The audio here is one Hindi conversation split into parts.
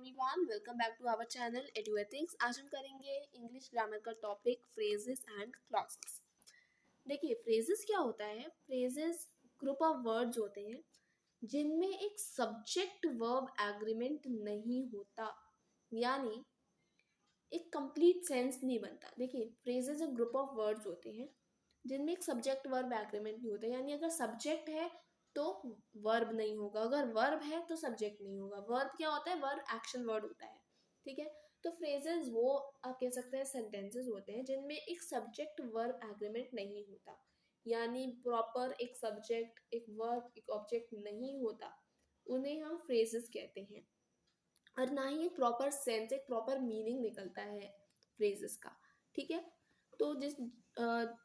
Everyone, welcome back to our channel Eduethics. आज हम करेंगे इंग्लिश ग्रामर का टॉपिक फ्रेजेस एंड क्लॉजेस। देखिए, फ्रेजेस क्या होता है? फ्रेजेस ग्रुप ऑफ वर्ड्स होते हैं जिनमें एक सब्जेक्ट वर्ब एग्रीमेंट नहीं होता, यानी एक कंप्लीट सेंस नहीं बनता। देखिए, फ्रेजेस एक ग्रुप ऑफ वर्ड्स होते हैं जिनमें एक सब्जेक्ट वर्ब एग्रीमेंट नहीं होता, यानी अगर सब्जेक्ट है तो वर्ब नहीं होगा, अगर वर्ब है तो सब्जेक्ट नहीं होगा। वर्ब क्या होता है? वर्ब एक्शन वर्ड होता है, ठीक है। तो फ्रेजेस वो आप कह सकते हैं सेंटेंसेस होते हैं जिनमें एक सब्जेक्ट वर्ब एग्रीमेंट नहीं होता, यानी प्रॉपर एक सब्जेक्ट, एक वर्ब, एक ऑब्जेक्ट नहीं होता, उन्हें हम फ्रेजेस कहते हैं। और ना ही एक प्रॉपर सेंस, एक प्रॉपर मीनिंग निकलता है फ्रेजेस का, ठीक है। तो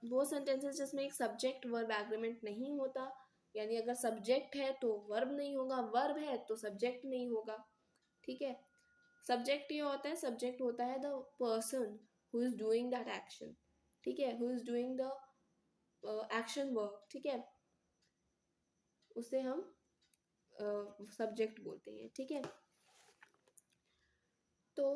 वो सेंटेंसेस जिसमें एक सब्जेक्ट वर्ब एग्रीमेंट नहीं होता, यानी अगर सब्जेक्ट है तो वर्ब नहीं होगा, वर्ब है तो सब्जेक्ट नहीं होगा, ठीक है। सब्जेक्ट ये होता है, सब्जेक्ट होता है the person who is doing that action, ठीक है, who is doing the action work, ठीक है, उसे हम सब्जेक्ट बोलते हैं, ठीक है। तो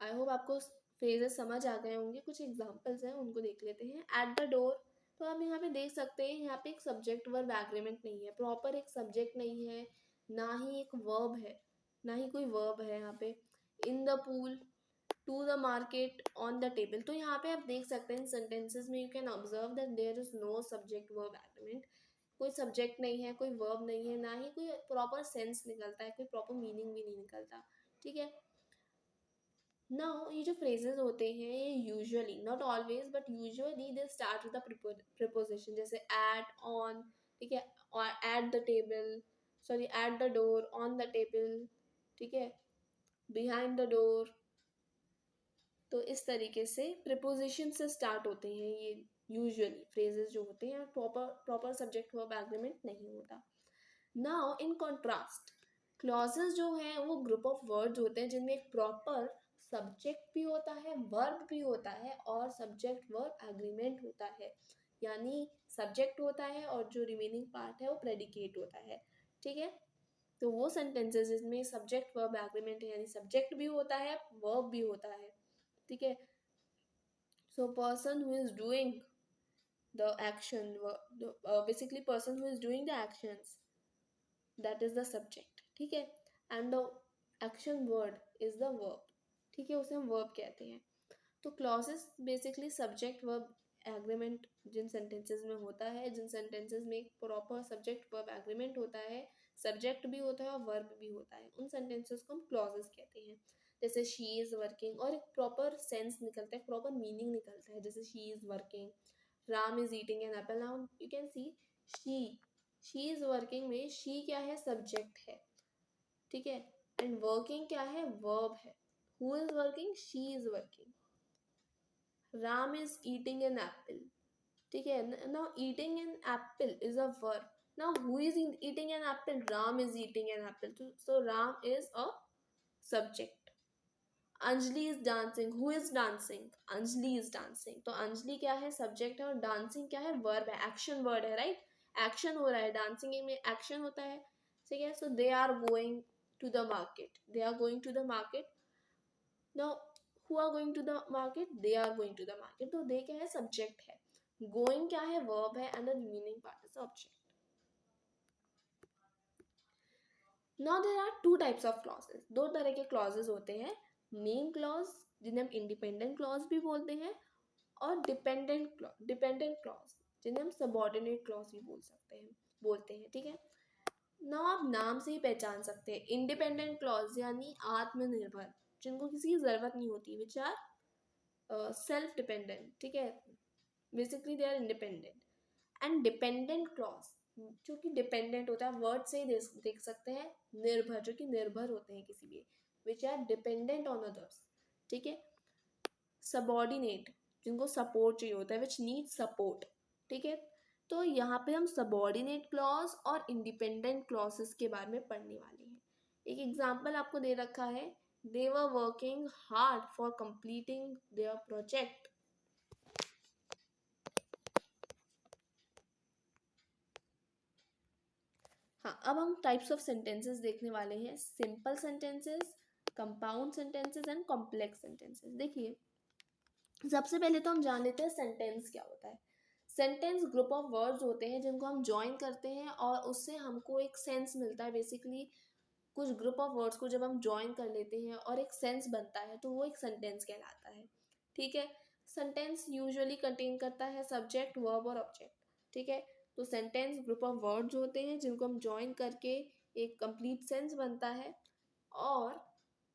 आई होप आपको फ्रेजेस समझ आ गए होंगे। कुछ एग्जांपल्स हैं, उनको देख लेते हैं। एट द डोर, तो आप यहाँ पे देख सकते हैं, यहाँ पे एक सब्जेक्ट वर्ब एग्रीमेंट नहीं है, प्रॉपर एक सब्जेक्ट नहीं है, ना ही एक वर्ब है, ना ही कोई वर्ब है यहाँ पे। In the pool, to the market, on the table, तो यहाँ पे आप देख सकते हैं सेंटेंसेस में you can observe that there is no subject verb agreement. कोई सब्जेक्ट नहीं है, कोई वर्ब नहीं है, ना ही कोई प्रॉपर सेंस निकलता है, कोई प्रॉपर मीनिंग भी नहीं निकलता, ठीक है। नाउ ये जो फ्रेजेस होते हैं, ये usually, not always but usually, they start with the preposition, जैसे एट, ऑन, ठीक है, और at the table, sorry at the door, on the table, ठीक है, बिहाइंड द डोर। तो इस तरीके से प्रीपोजिशन से स्टार्ट होते हैं ये यूजुअली फ्रेजेस जो होते हैं, proper proper subject verb agreement नहीं होता। नाउ इन कॉन्ट्रास्ट, क्लॉजेस जो हैं वो ग्रुप ऑफ वर्ड्स होते हैं जिनमें एक प्रॉपर सब्जेक्ट भी होता है, वर्ब भी होता है, और सब्जेक्ट वर्ब एग्रीमेंट होता है, यानी सब्जेक्ट होता है और जो रिमेनिंग पार्ट है वो प्रेडिकेट होता है, ठीक है। तो वो सेंटेंसेस जिसमें सब्जेक्ट वर्ब एग्रीमेंट है, यानी सब्जेक्ट भी होता है, वर्ब भी होता है, ठीक है। So person who is doing the action, basically person who is doing the actions, that is the subject, ठीक है, and the action word is the verb, ठीक है, उसे हम वर्ब कहते हैं। तो clauses basically subject verb agreement जिन सेंटेंसेस में होता है, जिन सेंटेंसेस में एक प्रॉपर सब्जेक्ट वर्ब एग्रीमेंट होता है, सब्जेक्ट भी होता है और वर्ब भी होता है, उन सेंटेंसेस को हम क्लॉजेस कहते हैं। जैसे शी इज वर्किंग, और एक प्रॉपर सेंस निकलता है, प्रॉपर मीनिंग निकलता है, जैसे she is working, Ram is eating an apple. Now you can see she is working में शी क्या है? सब्जेक्ट है, ठीक है, एंड वर्किंग क्या है? वर्ब है। Who is working? She is working. Ram is eating an apple, ठीक है, now eating an apple is a verb. Now who is eating an apple? Ram is eating an apple, so Ram is a subject. Anjali is dancing, who is dancing? Anjali is dancing, तो अंजलि क्या है? सब्जेक्ट है, और डांसिंग क्या है? वर्ब है, एक्शन वर्ड है, राइट, एक्शन हो रहा है, डांसिंग में एक्शन होता है, ठीक है। So they are going to the market, they are going to the market. Now who are going to the market? They are going to the market, तो दे क्या है? सब्जेक्ट है, गोइंग क्या है? वर्ब है, and the remaining part is object. Now there are two types of clauses, दो तरह के क्लॉजेस होते हैं। मेन क्लॉज, जिन्हें हम इंडिपेंडेंट क्लॉज भी बोलते हैं, और डिपेंडेंट क्लॉज, जिन्हें हम सबऑर्डिनेट क्लॉज भी बोलते हैं, ठीक है। ना आप नाम से ही पहचान सकते हैं, इंडिपेंडेंट क्लॉज यानी आत्मनिर्भर, जिनको किसी की जरूरत नहीं होती, विच आर सेल्फ डिपेंडेंट, ठीक है, basically they are independent. And dependent clause, जो कि डिपेंडेंट होता है, वर्ड से ही देख सकते हैं, निर्भर, जो कि निर्भर होते हैं किसी भी, which are dependent on others, ठीक है। सबॉर्डिनेट, जिनको सपोर्ट चाहिए होता है, विच नीड सपोर्ट, ठीक है। तो यहाँ पे हम सबॉर्डिनेट क्लॉज और इंडिपेंडेंट क्लॉजेस के बारे में पढ़ने वाले हैं। एक एग्जांपल आपको दे रखा है, they were working hard for completing their project. हाँ, अब हम टाइप्स ऑफ सेंटेंसेस देखने वाले हैं। Simple sentences, compound sentences and complex sentences. देखिए, सबसे पहले तो हम जान लेते हैं सेंटेंस क्या होता है। सेंटेंस ग्रुप ऑफ वर्ड्स होते हैं जिनको हम ज्वाइन करते हैं और उससे हमको एक सेंस मिलता है। बेसिकली कुछ ग्रुप ऑफ वर्ड्स को जब हम ज्वाइन कर लेते हैं और एक सेंस बनता है तो वो एक सेंटेंस कहलाता है। ठीक है, सेंटेंस यूजुअली कंटेन करता है सब्जेक्ट, वर्ब और ऑब्जेक्ट। ठीक है, तो सेंटेंस ग्रुप ऑफ वर्ड्स होते हैं जिनको हम ज्वाइन करके एक कंप्लीट सेंस बनता है। और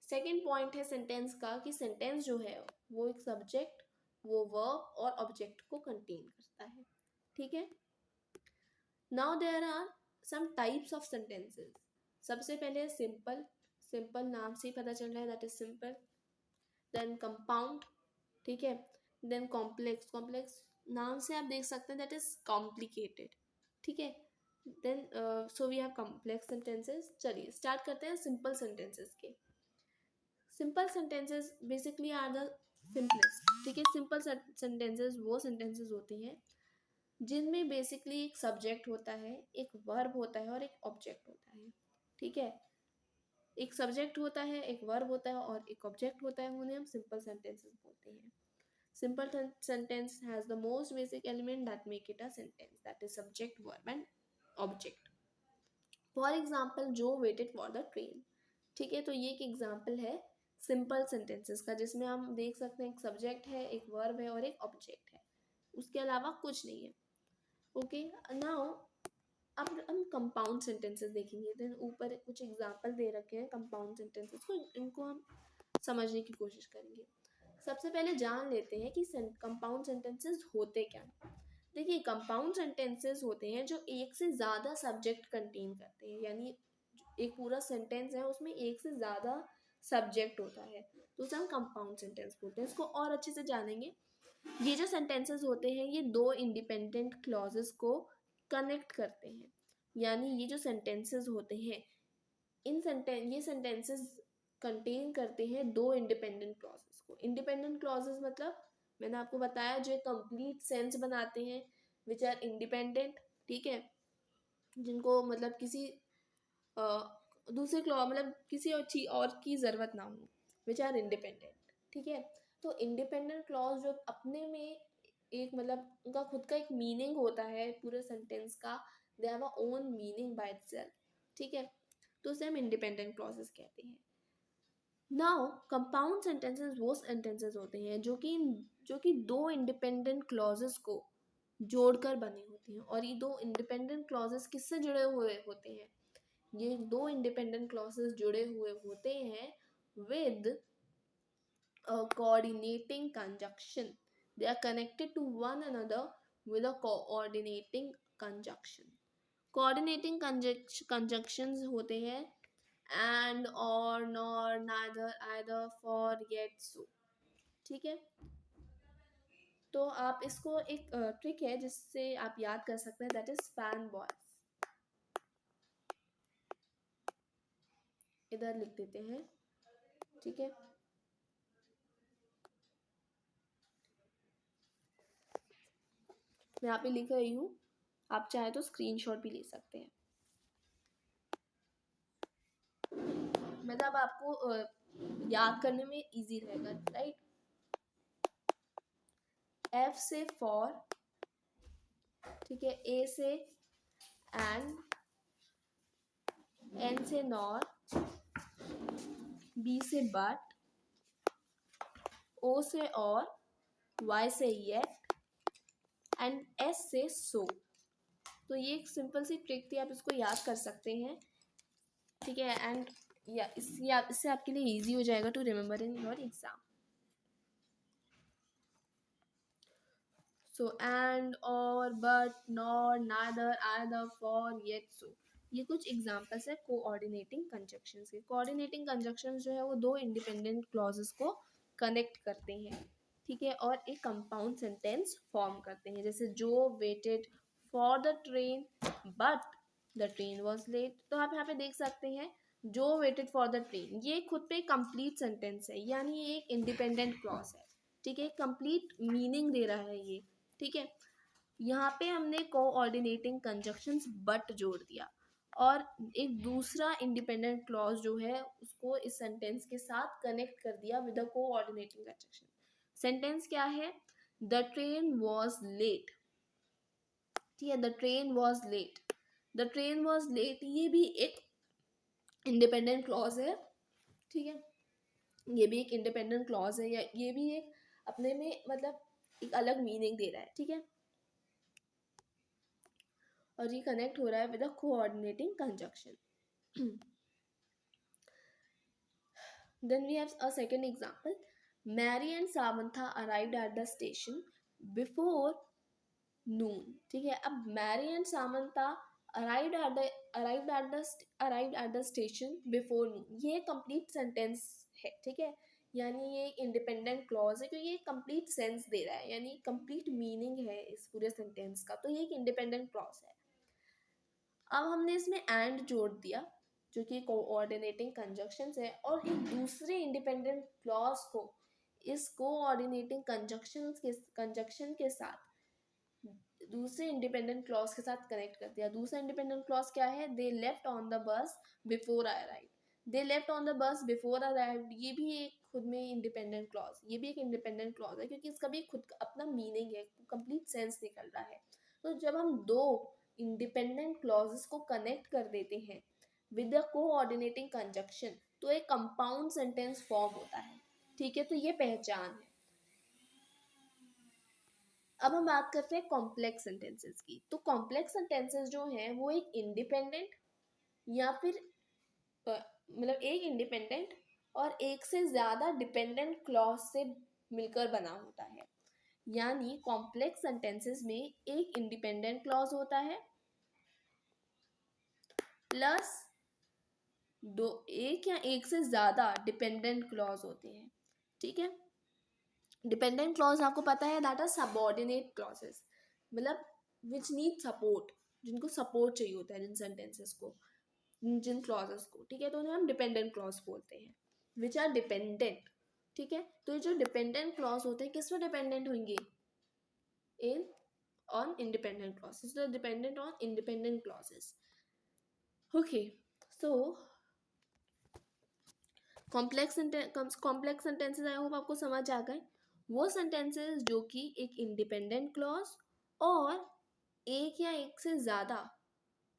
सेकेंड पॉइंट है सेंटेंस का कि सेंटेंस जो है वो एक सब्जेक्ट, वो वर्ब और ऑब्जेक्ट को कंटेन करता है। ठीक है, now there are some types of sentences. सबसे पहले सिंपल, सिंपल नाम से ही पता चल रहा है that is simple. Then compound, ठीक है। देन कॉम्प्लेक्स, कॉम्प्लेक्स नाम से आप देख सकते हैं दैट इज कॉम्प्लिकेटेड। ठीक है, then so we have complex sentences. चलिए स्टार्ट करते हैं सिंपल सेंटेंसेस के। Simple sentences basically are the simplest. ठीक है, सिंपल सेंटेंसेस वो सेंटेंसेस होती हैं जिनमें बेसिकली एक सब्जेक्ट होता है, एक वर्ब होता है और एक ऑब्जेक्ट होता है। ठीक है, एक सब्जेक्ट होता है, एक वर्ब होता है और एक ऑब्जेक्ट होता है, उन्हें हम सिंपल सेंटेंसेस बोलते हैं। Simple sentence has the most basic element that make it a sentence, that is subject, verb and object. For example, जो वेटेड फॉर द ट्रेन। ठीक है, तो ये एक एग्जाम्पल है सिंपल सेंटेंसेस का जिसमें हम देख सकते हैं एक सब्जेक्ट है, एक वर्ब है और एक ऑब्जेक्ट है, उसके अलावा कुछ नहीं है। ओके, नाउ अब हम कंपाउंड सेंटेंसेस देखेंगे। देन ऊपर कुछ एग्जांपल दे रखे हैं कंपाउंड सेंटेंसेस को, इनको हम समझने की कोशिश करेंगे। सबसे पहले जान लेते हैं कि कंपाउंड सेंटेंसेस होते क्या। देखिए, कंपाउंड सेंटेंसेस होते हैं जो एक से ज़्यादा सब्जेक्ट कंटेन करते हैं, यानी एक पूरा सेंटेंस है उसमें एक से ज़्यादा सब्जेक्ट होता है, तो उसे हम कंपाउंड सेंटेंस बोलते हैं। इसको और अच्छे से जानेंगे। ये जो सेंटेंसेस होते हैं ये दो इंडिपेंडेंट क्लॉजेस को कनेक्ट करते हैं, यानी ये जो सेंटेंसेस होते हैं ये सेंटेंसेस कंटेन करते हैं दो इंडिपेंडेंट क्लॉजेस को। इंडिपेंडेंट क्लॉजेस मतलब मैंने आपको बताया जो एक कंप्लीट सेंस बनाते हैं, विच आर इंडिपेंडेंट। ठीक है, जिनको मतलब किसी दूसरे क्लॉज मतलब किसी और चीज और की जरूरत ना हो, विच आर इंडिपेंडेंट। ठीक है, तो इंडिपेंडेंट क्लॉज जो अपने में एक मतलब उनका खुद का एक मीनिंग होता है पूरे सेंटेंस का, they have a own meaning by itself. ठीक है, तो उसे हम इंडिपेंडेंट क्लॉजेस कहते हैं। नाउ कंपाउंड सेंटेंसेस वो सेंटेंसेस होते हैं जो कि दो इंडिपेंडेंट क्लॉजेस को जोड़कर बने होते हैं। और ये दो इंडिपेंडेंट क्लॉजेस किससे जुड़े हुए होते हैं? ये दो इंडिपेंडेंट क्लॉजेस जुड़े हुए होते हैं with a coordinating conjunction. They are connected to one another with a coordinating conjunction. Coordinating conjunctions होते हैं and, or, nor, neither, either, for, yet, so. ठीक है, तो आप इसको एक ट्रिक है जिससे आप याद कर सकते हैं, दैट इज स्पैन बॉयज। इधर लिख देते हैं। ठीक है, मैं यहाँ पे लिख रही हूँ, आप चाहे तो स्क्रीनशॉट भी ले सकते हैं। मतलब आपको याद करने में इजी रहेगा, राइट। एफ से फॉर, ठीक है, ए से एंड, एन से नॉर, बी से बट, ओ से और, वाई से येट एंड एस से सो। तो ये एक सिंपल सी ट्रिक थी, आप इसको याद कर सकते हैं। ठीक है, एंड या इससे आपके लिए इजी हो जाएगा to remember in your exam. So and, और, but, nor, neither, either, for, yet, so, ये कुछ एग्जांपल्स है कोऑर्डिनेटिंग कंजक्शंस के। कोऑर्डिनेटिंग कंजक्शंस जो है वो दो इंडिपेंडेंट क्लॉजेस को कनेक्ट करते हैं। ठीक है, और एक कंपाउंड सेंटेंस फॉर्म करते हैं, जैसे Joe waited for the train but the train was late. तो आप यहाँ पे देख सकते हैं जो वेटेड फॉर द ट्रेन, ये खुद पे कंप्लीट सेंटेंस है, यानी ये एक इंडिपेंडेंट क्लॉज है। ठीक है, कंप्लीट मीनिंग दे रहा है ये। ठीक है, यहाँ पे हमने कोऑर्डिनेटिंग कंजक्शंस बट जोड़ दिया। और एक दूसरा इंडिपेंडेंट क्लॉज जो है उसको इस सेंटेंस के साथ कनेक्ट कर दिया with the coordinating conjunction. Sentence क्या है? The train was late. ठीक है, the train was late, the train was late, ये भी एक इंडिपेंडेंट क्लॉज है। ठीक है, ये भी एक इंडिपेंडेंट क्लॉज है, या ये भी एक अपने में मतलब एक अलग मीनिंग दे रहा है। ठीक है, और ये कनेक्ट हो रहा है with a coordinating conjunction. Then we have a second example. Mary and Samantha arrived at the station before noon. ठीक है, अब Mary and Samantha arrived at the station before noon. ये complete sentence है। ठीक है, यानी ये इंडिपेंडेंट क्लॉज है क्योंकि ये कंप्लीट सेंस दे रहा है, यानी कंप्लीट मीनिंग है इस पूरे सेंटेंस का, तो ये एक इंडिपेंडेंट क्लॉज है। अब हमने इसमें एंड जोड़ दिया जो कि कोऑर्डिनेटिंग कंजंक्शंस है, और एक दूसरे इंडिपेंडेंट क्लॉज को इस कोऑर्डिनेटिंग कंजंक्शन के साथ दूसरे इंडिपेंडेंट क्लॉज के साथ कनेक्ट कर दिया। दूसरा इंडिपेंडेंट क्लॉज क्या है? दे लेफ्ट ऑन द बस before I arrive. They left on the बस बिफोर अराइव, ये भी एक खुद में इंडिपेंडेंट क्लॉज, ये भी एक इंडिपेंडेंट क्लॉज है क्योंकि इसका भी खुद अपना मीनिंग है, कंप्लीट सेंस निकल रहा है। तो जब हम दो इंडिपेंडेंट क्लॉजेस को कनेक्ट कर देते हैं विद द कोऑर्डिनेटिंग कंजंक्शन तो एक कंपाउंड सेंटेंस फॉर्म होता है। ठीक है, तो ये पहचान है। अब हम बात करते हैं कॉम्प्लेक्स सेंटेंसेस की। तो कॉम्प्लेक्स सेंटेंसेस जो हैं वो एक इंडिपेंडेंट या फिर मतलब एक इंडिपेंडेंट और एक से ज्यादा डिपेंडेंट क्लॉज से मिलकर बना होता है। यानी कॉम्प्लेक्स सेंटेंसेस में एक इंडिपेंडेंट क्लॉज होता है प्लस दो एक या एक से ज्यादा डिपेंडेंट क्लॉज होते हैं। ठीक है, डिपेंडेंट क्लॉज आपको पता है दैट आर सबऑर्डिनेट क्लॉजेस, मतलब विच नीड सपोर्ट, जिनको सपोर्ट चाहिए होता है जिन सेंटेंसेस को, जिन क्लॉजेस को। ठीक है, तो उन्हें हम डिपेंडेंट क्लॉज बोलते हैं विच आर डिपेंडेंट। ठीक है, तो ये जो डिपेंडेंट क्लॉज होते हैं किस पर डिपेंडेंट होंगे? इन ऑन इंडिपेंडेंट क्लॉजेस, तो dependent on independent clauses. Okay, so complex sentences I hope आपको समझ आ गए। वो सेंटेंसेस जो कि एक इंडिपेंडेंट क्लॉज और एक या एक से ज़्यादा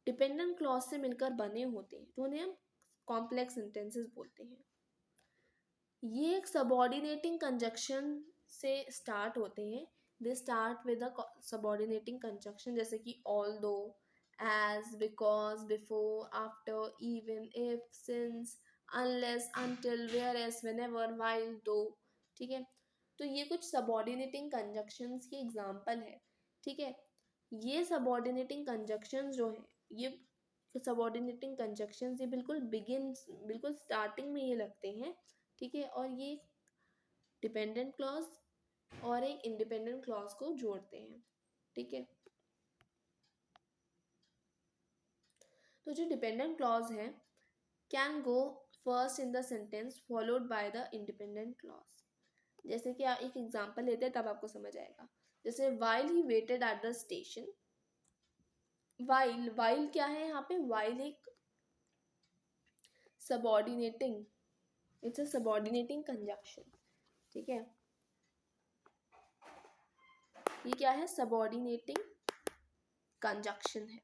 डिपेंडेंट क्लॉज से मिलकर बने होते हैं तो उन्हें हम कॉम्प्लेक्स सेंटेंसेस बोलते हैं। ये एक सबऑर्डिनेटिंग कंजंक्शन से स्टार्ट होते हैं। They start with a subordinating conjunction जैसे कि although, as, because, before, after, even, if, since, unless, until, whereas, whenever, while, though. ठीक है, तो ये कुछ सबऑर्डिनेटिंग कंजंक्शंस की एग्जांपल है। ठीक है, ये सबऑर्डिनेटिंग कंजंक्शंस जो है ये सबऑर्डिनेटिंग कंजंक्शंस ये बिल्कुल स्टार्टिंग में ये लगते हैं। ठीक है, और ये डिपेंडेंट क्लॉज और एक इंडिपेंडेंट क्लॉज को जोड़ते हैं। ठीक है, तो जो डिपेंडेंट क्लॉज है can go first in the sentence followed by the independent clause. जैसे कि आप एक एग्जांपल लेते हैं तब आपको समझ आएगा। जैसे while he waited at the station, while क्या है यहाँ पे? वाइल एक subordinating, it's a subordinating conjunction. ठीक है, ये क्या है? सबऑर्डिनेटिंग कंजंक्शन है।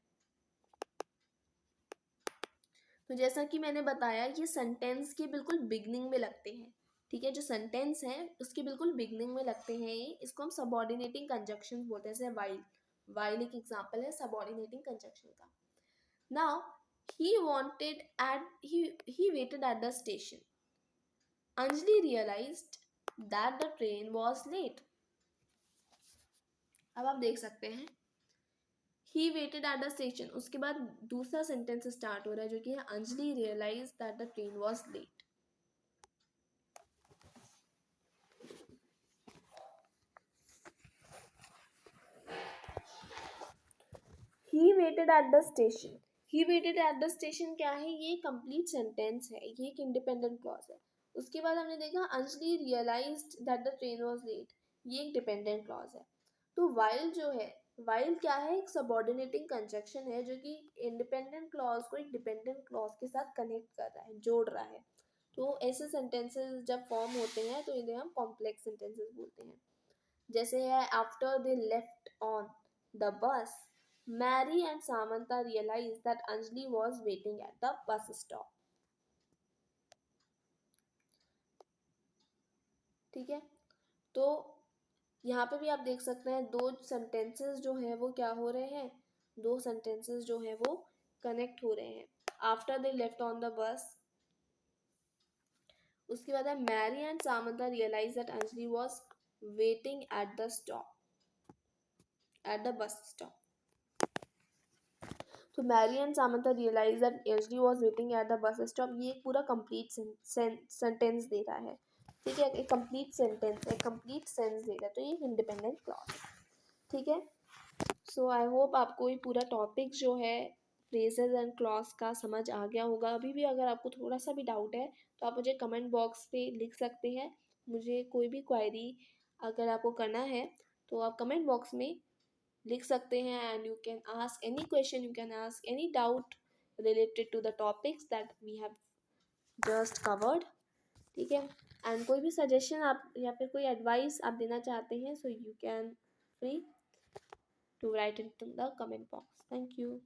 तो जैसा कि मैंने बताया ये सेंटेंस के बिल्कुल बिगनिंग में लगते हैं। ठीक है, जो सेंटेंस है उसके बिल्कुल बिगनिंग में लगते हैं ये, इसको हम सबऑर्डिनेटिंग कंजंक्शन बोलते हैं। जैसे वाइल एक एग्जांपल है सबऑर्डिनेटिंग कंजंक्शन का। Now he waited at the station. Anjali realized that the train was late. अब आप देख सकते हैं he waited at the station, उसके बाद दूसरा सेंटेंस स्टार्ट हो रहा है जो कि है Anjali realized that the train was late. he waited at the station, he waited at the station क्या है? ये कंप्लीट सेंटेंस है, ये एक इंडिपेंडेंट क्लॉज है। उसके बाद हमने देखा Anjali realized that the train was late, ये एक डिपेंडेंट क्लॉज है। तो while जो है वाइल क्या है, एक सबऑर्डिनेटिंग कंजक्शन है जो कि इंडिपेंडेंट क्लॉज को एक डिपेंडेंट क्लॉज के साथ कनेक्ट कर रहा है, जोड़ रहा है। तो ऐसे सेंटेंसेस जब फॉर्म होते हैं तो इन्हें हम कॉम्प्लेक्स सेंटेंसेस बोलते हैं। जैसे है, after they left on the bus, Mary and Samantha realise that Anjali was waiting at the bus stop. ठीक है, तो यहाँ पे भी आप देख सकते हैं दो सेंटेंसेस जो हैं वो क्या हो रहे हैं, दो सेंटेंसेस जो हैं वो कनेक्ट हो रहे हैं। After they left on the bus, उसके बाद है Mary and Samantha realise that Anjali was waiting at the stop, at the bus stop. तो Mary and Samantha realise that Anjali was waiting at the bus stop, ये एक पूरा कंप्लीट सेंटेंस दे रहा है। ठीक है, एक कंप्लीट सेंटेंस, एक कंप्लीट सेंस दे रहा है, तो ये इंडिपेंडेंट क्लॉज। ठीक है, सो आई होप आपको ये पूरा टॉपिक जो है फ्रेजेस एंड क्लॉज का समझ आ गया होगा। अभी भी अगर आपको थोड़ा सा भी डाउट है तो आप मुझे कमेंट बॉक्स पे लिख सकते हैं। मुझे कोई भी क्वेरी अगर आपको करना है तो आप कमेंट बॉक्स में लिख सकते हैं, and you can ask any question, you can ask any doubt related to the topics that we have just covered. ठीक है, एंड कोई भी सजेशन आप या फिर कोई एडवाइस आप देना चाहते हैं, so you can free to write it in the comment box. Thank you.